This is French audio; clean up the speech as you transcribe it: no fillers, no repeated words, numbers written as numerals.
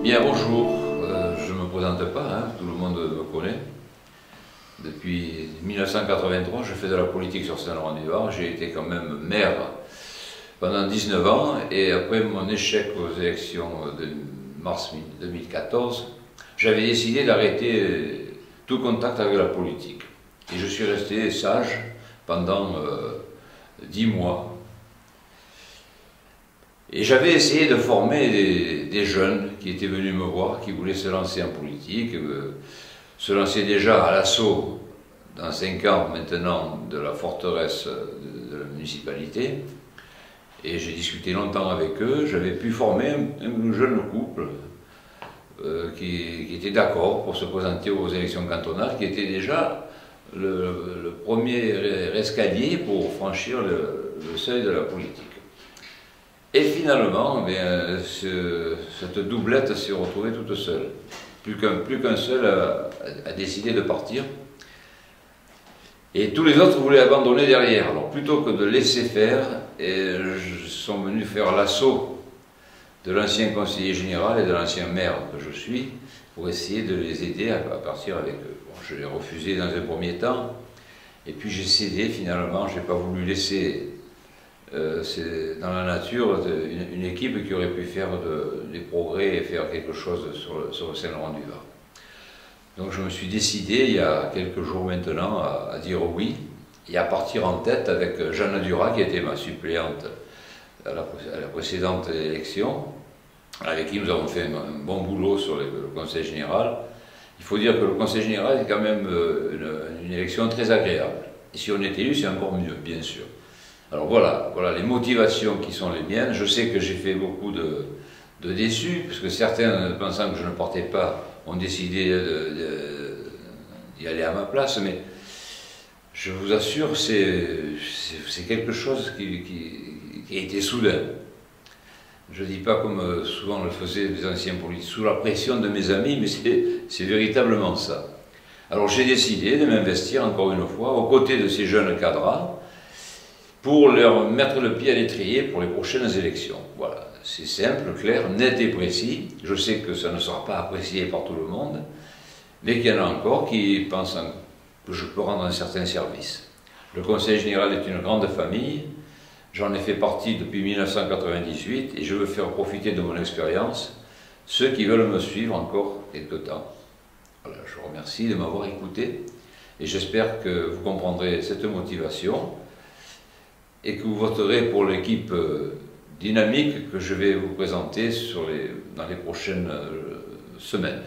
Bien, bonjour. Je ne me présente pas, hein, tout le monde me connaît. Depuis 1983, je fais de la politique sur Saint-Laurent-du-Var. J'ai été quand même maire pendant 19 ans et après mon échec aux élections de mars 2014, j'avais décidé d'arrêter tout contact avec la politique. Et je suis resté sage pendant 10 mois. Et j'avais essayé de former des jeunes qui étaient venus me voir, qui voulaient se lancer en politique, se lancer déjà à l'assaut dans 5 ans maintenant de la forteresse de la municipalité. Et j'ai discuté longtemps avec eux, j'avais pu former un jeune couple qui était d'accord pour se présenter aux élections cantonales, qui était déjà le premier escalier pour franchir le seuil de la politique. Et finalement, cette doublette s'est retrouvée toute seule. Plus qu'un seul a décidé de partir. Et tous les autres voulaient abandonner derrière. Alors plutôt que de laisser faire, ils sont venus faire l'assaut de l'ancien conseiller général et de l'ancien maire que je suis, pour essayer de les aider à partir avec eux. Bon, je l'ai refusé dans un premier temps, et puis j'ai cédé finalement, je n'ai pas voulu laisser dans la nature une équipe qui aurait pu faire des progrès et faire quelque chose sur le Saint-Laurent-du-Var. Donc je me suis décidé il y a quelques jours maintenant à dire oui et à partir en tête avec Jeanne Duras qui était ma suppléante à la précédente élection, avec qui nous avons fait un bon boulot sur le Conseil général. Il faut dire que le Conseil général est quand même une élection très agréable. Et si on est élu, c'est encore mieux, bien sûr. Alors voilà les motivations qui sont les miennes. Je sais que j'ai fait beaucoup de déçus, parce que certains, pensant que je ne partais pas, ont décidé d'y aller à ma place, mais je vous assure, c'est quelque chose qui a été soudain. Je ne dis pas comme souvent le faisaient les anciens politiques, sous la pression de mes amis, mais c'est véritablement ça. Alors j'ai décidé de m'investir encore une fois aux côtés de ces jeunes cadres pour leur mettre le pied à l'étrier pour les prochaines élections. Voilà, c'est simple, clair, net et précis. Je sais que ça ne sera pas apprécié par tout le monde, mais qu'il y en a encore qui pensent que je peux rendre un certain service. Le Conseil général est une grande famille, j'en ai fait partie depuis 1998 et je veux faire profiter de mon expérience ceux qui veulent me suivre encore quelque temps. Voilà, je vous remercie de m'avoir écouté et j'espère que vous comprendrez cette motivation et que vous voterez pour l'équipe dynamique que je vais vous présenter dans les prochaines semaines.